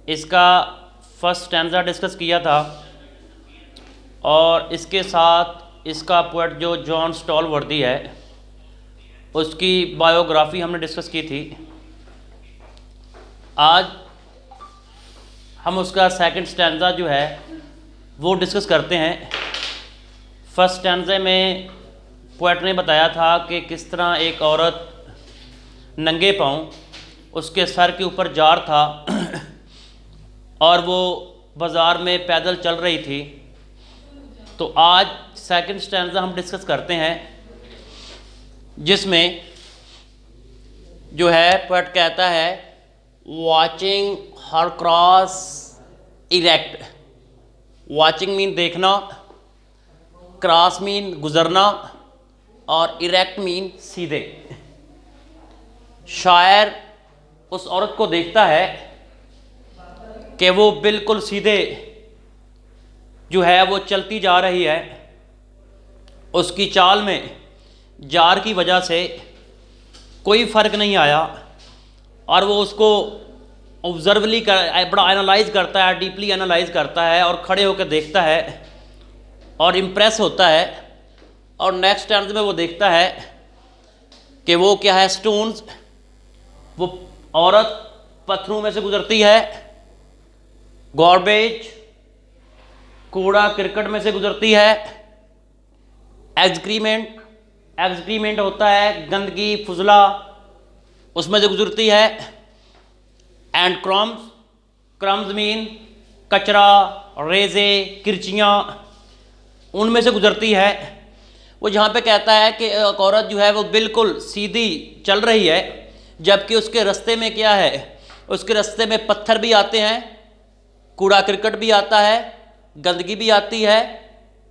इसका first stanza discuss किया था और इसके साथ इसका पोएट जो जॉन स्टॉलवर्दी है उसकी बायोग्राफी हमने डिस्कस की थी। आज हम उसका सेकंड स्टैंजा जो है वो डिस्कस करते हैं। फर्स्ट स्टैंजे में पोएट ने बताया था कि किस तरह एक औरत नंगे पाँव, उसके सर के ऊपर जार था और वो बाज़ार में पैदल चल रही थी। तो आज सेकंड स्टैंजा हम डिस्कस करते हैं जिसमें जो है पोएट कहता है वॉचिंग हर क्रॉस इरेक्ट। वॉचिंग मीन देखना, क्रॉस मीन गुज़रना और इरेक्ट मीन सीधे। शायर उस औरत को देखता है कि वो बिल्कुल सीधे जो है वो चलती जा रही है। उसकी चाल में जार की वजह से कोई फ़र्क नहीं आया और वो उसको ऑब्जर्वली बड़ा एनालाइज करता है, डीपली एनालाइज करता है और खड़े होकर देखता है और इम्प्रेस होता है। और नेक्स्ट टर्न में वो देखता है कि वो क्या है, स्टोन्स। वो औरत पत्थरों में से गुजरती है, गार्बेज कूड़ा करकट में से गुजरती है, एक्सक्रीमेंट होता है गंदगी फुजला, उसमें से गुजरती है। एंड क्रम्स मीन कचरा, रेजे, किरचियाँ, उनमें से गुजरती है। वो जहाँ पे कहता है कि एक औरत जो है वो बिल्कुल सीधी चल रही है, जबकि उसके रास्ते में क्या है, उसके रास्ते में पत्थर भी आते हैं, कूड़ा करकट भी आता है, गंदगी भी आती है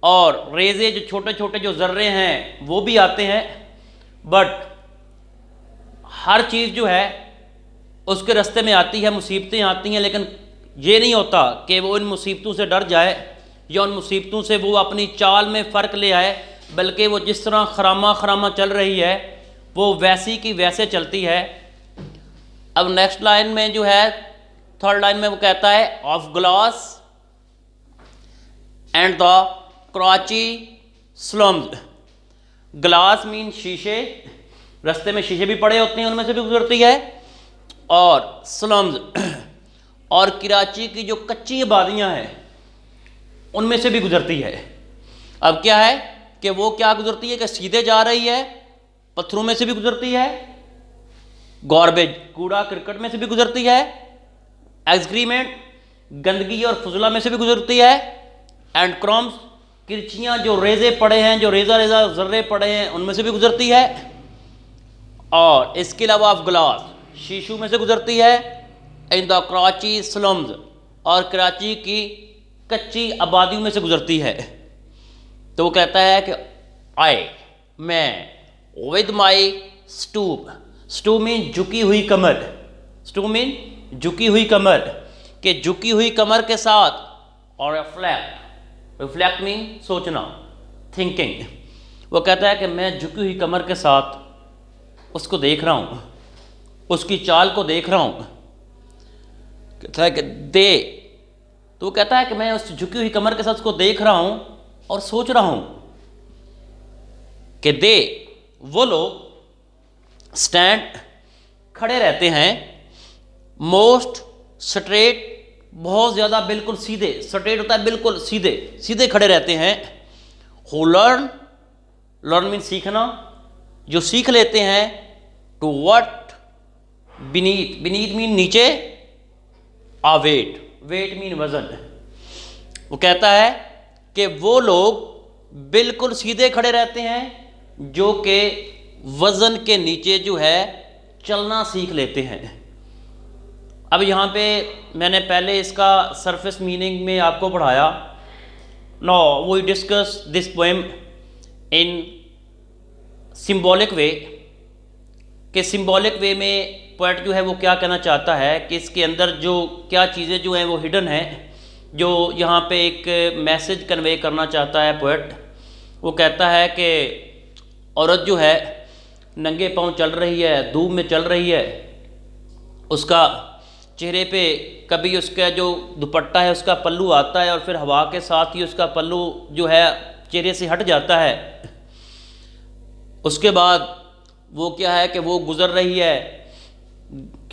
और रेजे जो छोटे छोटे जो ज़र्रे हैं वो भी आते हैं। बट हर चीज़ जो है उसके रास्ते में आती है, मुसीबतें आती हैं, लेकिन ये नहीं होता कि वो इन मुसीबतों से डर जाए या उन मुसीबतों से वो अपनी चाल में फ़र्क ले आए, बल्कि वो जिस तरह खरामा चल रही है वो वैसी की वैसे चलती है। अब नेक्स्ट लाइन में जो है, थर्ड लाइन में वो कहता है of glass and the crochet slums. Glass mean शीशे, रास्ते में शीशे भी पड़े होते हैं, उनमें से भी गुजरती है। और स्लम्स और कराची की जो कच्ची आबादियाँ हैं उनमें से भी गुजरती है। अब क्या है कि वो क्या गुजरती है कि सीधे जा रही है, पत्थरों में से भी गुजरती है, गार्बेज कूड़ा करकट में से भी गुजरती है, एक्सक्रीमेंट गंदगी और फुजला में से भी गुजरती है, एंड क्रम्स किरचियाँ जो रेजे पड़े हैं, जो रेजा जर्रे पड़े हैं, उनमें से भी गुजरती है। और इसके अलावा ऑफ ग्लास शीशों में से गुजरती है, इन द कराची स्लम्स और कराची की कच्ची आबादियों में से गुजरती है। तो वो कहता है कि मैं विद माई स्टूप मीन झुकी हुई कमर, झुकी हुई कमर, कि झुकी हुई कमर के साथ, और रिफ्लेक्ट मीन सोचना, थिंकिंग। वो कहता है कि मैं झुकी हुई कमर के साथ उसको देख रहा हूँ, उसकी चाल को देख रहा हूँ। कहता है कि तो वो कहता है कि मैं उस झुकी हुई कमर के साथ उसको देख रहा हूँ और सोच रहा हूँ कि वो लोग स्टैंड खड़े रहते हैं, मोस्ट स्ट्रेट, बहुत ज़्यादा बिल्कुल सीधे, स्ट्रेट होता है बिल्कुल सीधे खड़े रहते हैं। हु लर्न मीन सीखना, जो सीख लेते हैं। टू व्हाट बीनीथ मीन नीचे, वेट मीन वजन। वो कहता है कि वो लोग बिल्कुल सीधे खड़े रहते हैं जो कि वज़न के नीचे जो है चलना सीख लेते हैं। अब यहाँ पे मैंने पहले इसका सरफेस मीनिंग में आपको पढ़ाया। Now we discuss this poem in symbolic way, कि सिंबॉलिक वे में पोएट जो है वो क्या कहना चाहता है कि इसके अंदर जो क्या चीज़ें जो हैं वो हिडन हैं, जो यहाँ पे एक मैसेज कन्वे करना चाहता है पोएट। वो कहता है कि औरत जो है नंगे पाँव चल रही है, धूप में चल रही है, उसका चेहरे पे कभी उसका जो दुपट्टा है उसका पल्लू आता है और फिर हवा के साथ ही उसका पल्लू जो है चेहरे से हट जाता है। उसके बाद वो क्या है कि वो गुज़र रही है,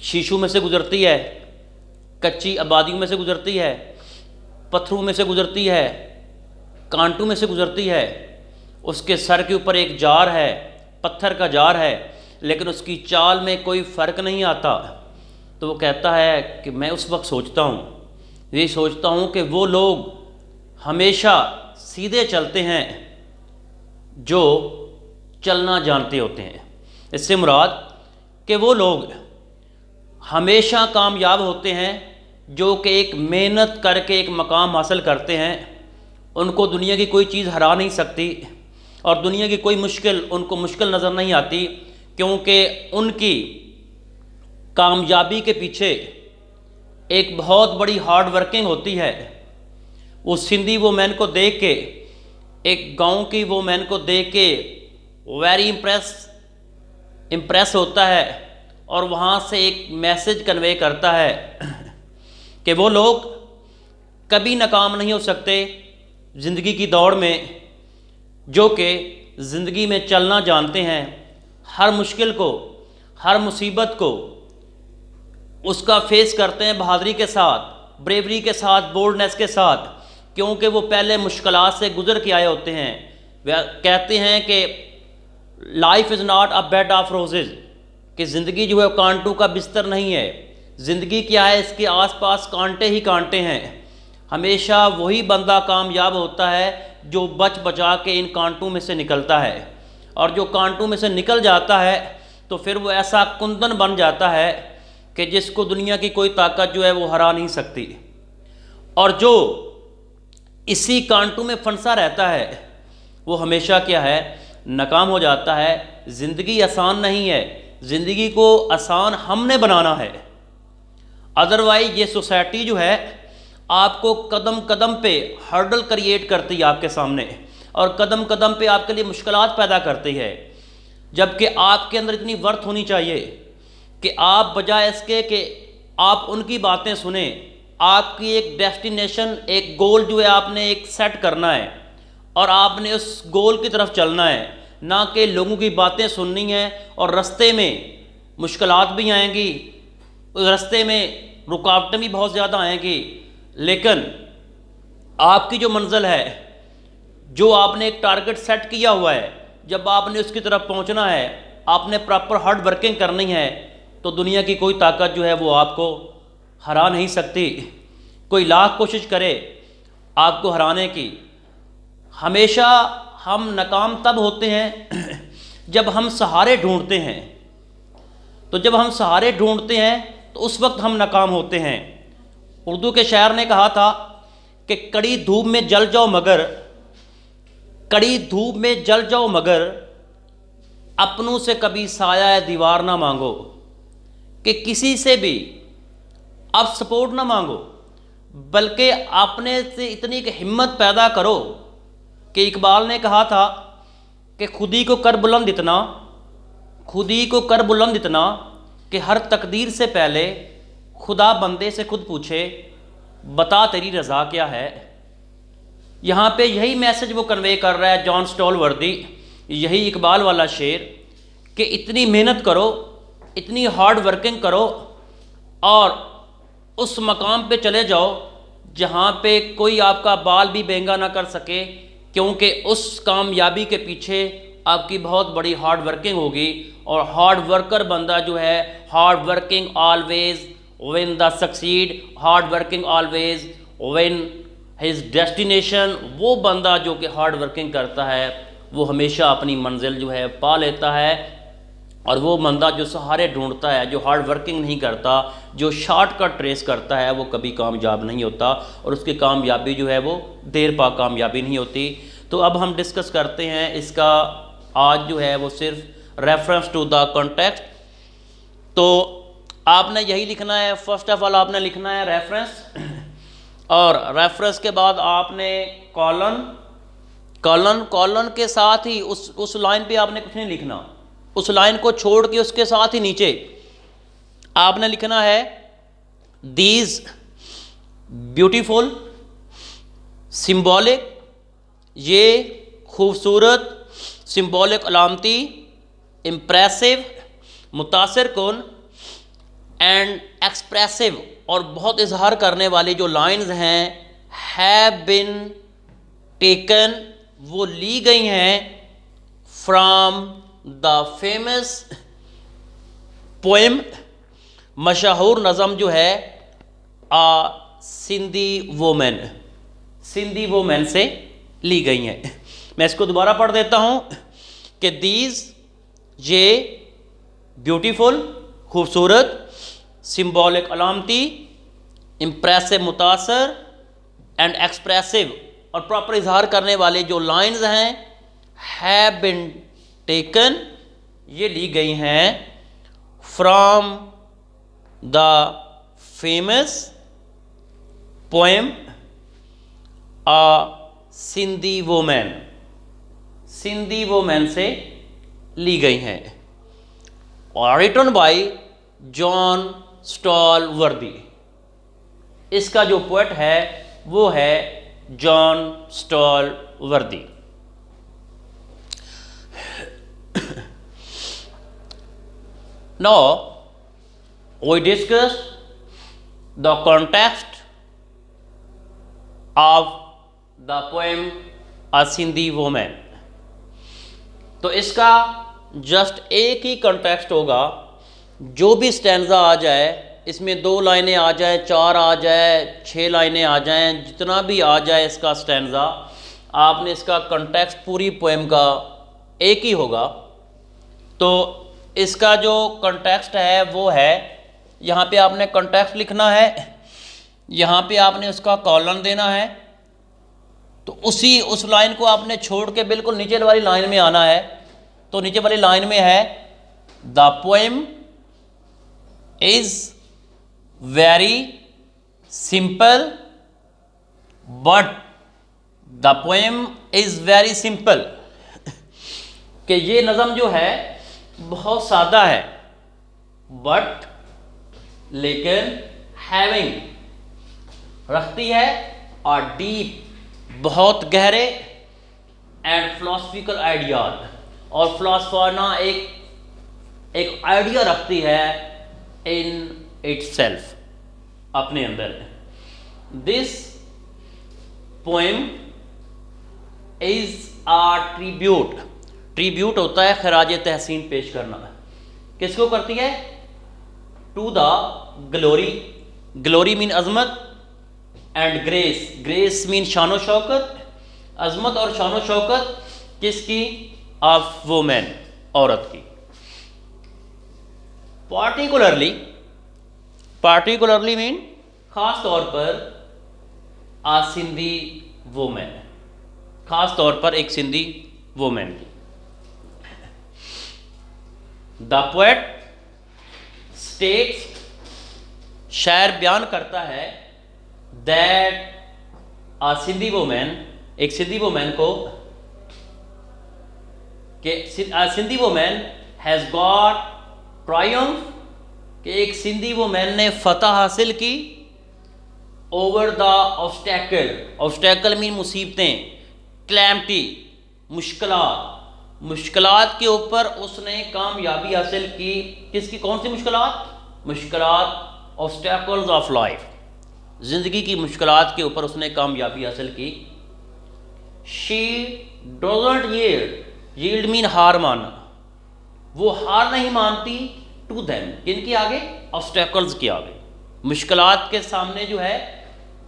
शीशों में से गुज़रती है, कच्ची आबादियों में से गुज़रती है, पत्थरों में से गुज़रती है, कांटों में से गुज़रती है। उसके सर के ऊपर एक जार है, पत्थर का जार है, लेकिन उसकी चाल में कोई फ़र्क नहीं आता। तो वो कहता है कि मैं उस वक्त सोचता हूँ, ये सोचता हूँ कि वो लोग हमेशा सीधे चलते हैं जो चलना जानते होते हैं। इससे मुराद कि वो लोग हमेशा कामयाब होते हैं जो कि एक मेहनत करके एक मकाम हासिल करते हैं। उनको दुनिया की कोई चीज़ हरा नहीं सकती और दुनिया की कोई मुश्किल उनको मुश्किल नज़र नहीं आती, क्योंकि उनकी कामयाबी के पीछे एक बहुत बड़ी हार्ड वर्किंग होती है। वो सिंधी वो मैन को देख के, एक गांव की वो मैन को देख के वेरी इम्प्रेस होता है और वहाँ से एक मैसेज कन्वे करता है कि वो लोग कभी नाकाम नहीं हो सकते ज़िंदगी की दौड़ में, जो कि ज़िंदगी में चलना जानते हैं। हर मुश्किल को, हर मुसीबत को उसका फेस करते हैं बहादुरी के साथ, ब्रेवरी के साथ, बोल्डनेस के साथ, क्योंकि वो पहले मुश्किलात से गुज़र के आए होते हैं। वे कहते हैं कि life is not a bed of roses, कि ज़िंदगी जो है कांटों का बिस्तर नहीं है। ज़िंदगी क्या है, इसके आसपास कांटे ही कांटे हैं। हमेशा वही बंदा कामयाब होता है जो बच बचा के इन कांटों में से निकलता है, और जो कांटों में से निकल जाता है तो फिर वो ऐसा कुंदन बन जाता है कि जिसको दुनिया की कोई ताकत जो है वो हरा नहीं सकती। और जो इसी कांटों में फंसा रहता है वो हमेशा क्या है, नाकाम हो जाता है। ज़िंदगी आसान नहीं है, ज़िंदगी को आसान हमने बनाना है। अदरवाइज ये सोसाइटी जो है आपको कदम कदम पे हर्डल क्रिएट करती है आपके सामने, और कदम कदम पे आपके लिए मुश्किलात पैदा करती है। जबकि आपके अंदर इतनी वर्थ होनी चाहिए कि आप बजाय इसके कि आप उनकी बातें सुने, आपकी एक डेस्टिनेशन, एक गोल जो है आपने एक सेट करना है और आपने उस गोल की तरफ चलना है, ना कि लोगों की बातें सुननी है। और रास्ते में मुश्किलात भी आएंगी, रास्ते में रुकावटें भी बहुत ज़्यादा आएंगी, लेकिन आपकी जो मंजिल है, जो आपने एक टारगेट सेट किया हुआ है, जब आपने उसकी तरफ पहुंचना है, आपने प्रॉपर हार्ड वर्किंग करनी है, तो दुनिया की कोई ताकत जो है वो आपको हरा नहीं सकती। कोई लाख कोशिश करे आपको हराने की। हमेशा हम नाकाम तब होते हैं जब हम सहारे ढूंढते हैं। तो जब हम सहारे ढूंढते हैं तो उस वक्त हम नाकाम होते हैं। उर्दू के शायर ने कहा था कि कड़ी धूप में जल जाओ मगर, कड़ी धूप में जल जाओ मगर, अपनों से कभी साया दीवार ना मांगो। कि किसी से भी आप सपोर्ट ना मांगो, बल्कि अपने से इतनी एक हिम्मत पैदा करो कि इकबाल ने कहा था कि खुदी को कर बुलंद इतना, खुदी को कर बुलंद इतना कि हर तकदीर से पहले खुदा बंदे से खुद पूछे बता तेरी रज़ा क्या है। यहाँ पे यही मैसेज वो कन्वे कर रहा है जॉन स्टॉलवर्दी, यही इकबाल वाला शेर, कि इतनी मेहनत करो, इतनी हार्ड वर्किंग करो और उस मकाम पे चले जाओ जहाँ पे कोई आपका बाल भी बेंगा ना कर सके, क्योंकि उस कामयाबी के पीछे आपकी बहुत बड़ी हार्ड वर्किंग होगी। और हार्ड वर्कर बंदा जो है, hard working always win the succeed, hard working always win his destination. वो बंदा जो कि हार्ड वर्किंग करता है वो हमेशा अपनी मंजिल जो है पा लेता है। और वो बंदा जो सहारे ढूंढता है, जो हार्ड वर्किंग नहीं करता, जो शॉर्टकट ट्रेस करता है, वो कभी कामयाब नहीं होता, और उसकी कामयाबी जो है वो देर पा कामयाबी नहीं होती। तो अब हम डिस्कस करते हैं इसका, आज जो है वो सिर्फ रेफरेंस टू द कॉन्टेक्स्ट। तो आपने यही लिखना है, फर्स्ट ऑफ ऑल आपने लिखना है रेफरेंस, और रेफरेंस के बाद आपने कॉलन, कॉलन, कॉलन के साथ ही उस लाइन पे आपने कुछ नहीं लिखना, उस लाइन को छोड़ के उसके साथ ही नीचे आपने लिखना है दीज ब्यूटीफुल सिंबॉलिक, ये खूबसूरत, सिंबॉलिक अलामती, इम्प्रेसिव मुतासिर कौन, एंड एक्सप्रेसिव और बहुत इजहार करने वाली जो लाइंस हैं, हैव बिन टेकन वो ली गई हैं फ्रॉम द फेमस पोएम मशहूर नज़म जो है आ सिंधी वोमेन, सिंधी वोमेन से ली गई हैं। मैं इसको दोबारा पढ़ देता हूँ कि दीज ये ब्यूटीफुल खूबसूरत, सिंबॉलिक अलामती, इम्प्रेसिव मुतासर एंड एक्सप्रेसिव और प्रॉपर इजहार करने वाले जो लाइंस हैं, हैव बिन टेकन ये ली गई हैं from the famous poem a Sindhi women, Sindhi women से ली गई हैं और रिटन बाय जॉन स्टॉलवर्दी। इसका जो पोएट है वो है John स्टॉलवर्दी। Now we discuss the context of the poem A Sindhi Woman। तो इसका जस्ट एक ही कंटेक्स्ट होगा, जो भी स्टैंजा आ जाए, इसमें 2 लाइनें आ जाए, 4 आ जाए, 6 लाइनें आ जाएं, जितना भी आ जाए इसका स्टैंजा, आपने इसका कंटेक्स्ट पूरी पोएम का एक ही होगा। तो इसका जो कंटेक्स्ट है वो है, यहाँ पे आपने कंटेक्स्ट लिखना है, यहाँ पे आपने उसका कॉलन देना है, तो उस लाइन को आपने छोड़ के बिल्कुल नीचे वाली लाइन में आना है। तो नीचे वाली लाइन में है the poem is very simple but, the poem is very simple कि ये नज़म जो है बहुत सादा है, बट लेकिन हैविंग रखती है और डीप बहुत गहरे एंड फिलोसफिकल आइडियाज, और फिलोसफाना एक आइडिया रखती है इन इटसेल्फ, अपने अंदर। This poem is a tribute, tribute होता है खराज तहसीन पेश करना, किसको करती है? To the glory, glory mean अजमत एंड ग्रेस, ग्रेस मीन शानो शौकत, अजमत और शानो शौकत किसकी? ऑफ वुमेन, औरत की। पार्टिकुलरली मीन खास तौर पर आ सिंधी वुमेन, खास तौर पर एक सिंधी वुमेन की। द पोएट स्टेट्स, शायर बयान करता है, दैट आ सिंधी वुमेन, एक सिंधी वुमेन को, कि Sindhi women has got Triumph, कि एक सिंधी वुमेन ने फतह हासिल की over the obstacle, obstacle mean मुसीबतें, क्लैमिटी मुश्किलात, मुश्किलात के ऊपर उसने कामयाबी हासिल की। किसकी? कौन सी मुश्किलात? मुश्किलात, ऑब्स्टेकल्स ऑफ लाइफ, ज़िंदगी की मुश्किलात के ऊपर उसने कामयाबी हासिल की। शी डोजंट यील्ड मीन हार मानना, वो हार नहीं मानती टू देम, किनके आगे? ऑब्स्टेकल्स के आगे, मुश्किलात के सामने जो है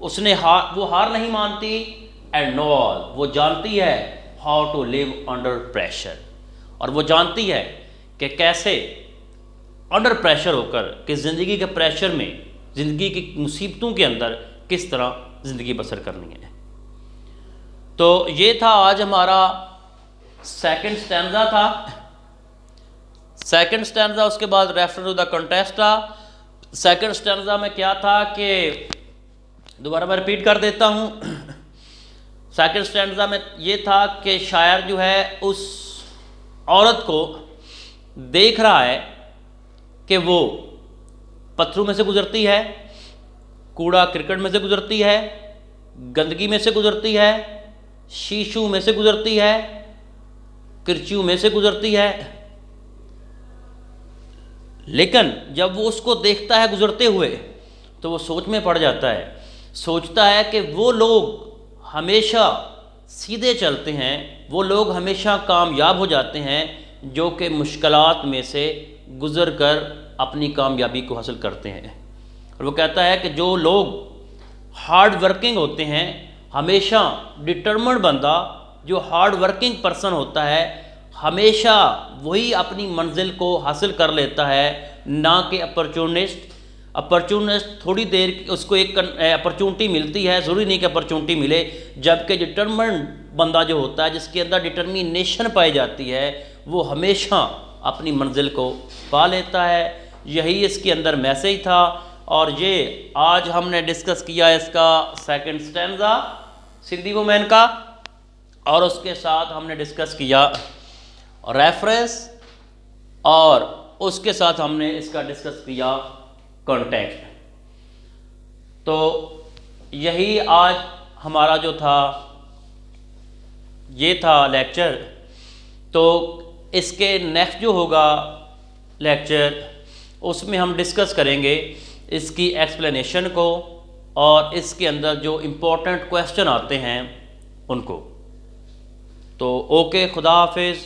उसने वो हार नहीं मानती। एंड नॉल, वो जानती है how to live under pressure, और वो जानती है कि कैसे अंडर प्रेशर होकर, कि ज़िंदगी के प्रेशर में, ज़िंदगी की मुसीबतों के अंदर किस तरह ज़िंदगी बसर करनी है। तो ये था आज हमारा सेकंड स्टैंजा था, सेकंड स्टैंजा। उसके बाद रेफर टू द कंटेक्स्ट था। सेकंड स्टैंजा में क्या था कि दोबारा मैं रिपीट कर देता हूँ। सेकंड स्टैंजा में ये था कि शायर जो है उस औरत को देख रहा है कि वो पत्थरों में से गुजरती है, कूड़ा क्रिकेट में से गुजरती है, गंदगी में से गुजरती है, शीशू में से गुजरती है, किरचू में से गुजरती है। लेकिन जब वो उसको देखता है गुजरते हुए तो वो सोच में पड़ जाता है, सोचता है कि वो लोग हमेशा सीधे चलते हैं, वो लोग हमेशा कामयाब हो जाते हैं जो कि मुश्किलात में से गुज़र कर अपनी कामयाबी को हासिल करते हैं। और वो कहता है कि जो लोग हार्ड वर्किंग होते हैं, हमेशा डिटर्मिन्ड बंदा जो हार्ड वर्किंग पर्सन होता है, हमेशा वही अपनी मंजिल को हासिल कर लेता है, ना कि अपॉर्चुनिस्ट थोड़ी देर उसको एक अपॉर्चुनिटी मिलती है, ज़रूरी नहीं कि अपॉर्चुनिटी मिले, जबकि डिटर्मिन्ड बंदा जो होता है, जिसके अंदर डिटर्मिनेशन पाई जाती है, वो हमेशा अपनी मंजिल को पा लेता है। यही इसके अंदर मैसेज था। और ये आज हमने डिस्कस किया इसका सेकंड स्टैंजा सिंधी वुमेन का, और उसके साथ हमने डिस्कस किया रेफरेंस, और उसके साथ हमने इसका डिस्कस किया कॉन्टेक्स्ट। तो यही आज हमारा जो था ये था लेक्चर। तो इसके नेक्स्ट जो होगा लेक्चर, उसमें हम डिस्कस करेंगे इसकी एक्सप्लेनेशन को और इसके अंदर जो इम्पोर्टेंट क्वेश्चन आते हैं उनको। तो ओके, खुदा हाफिज़।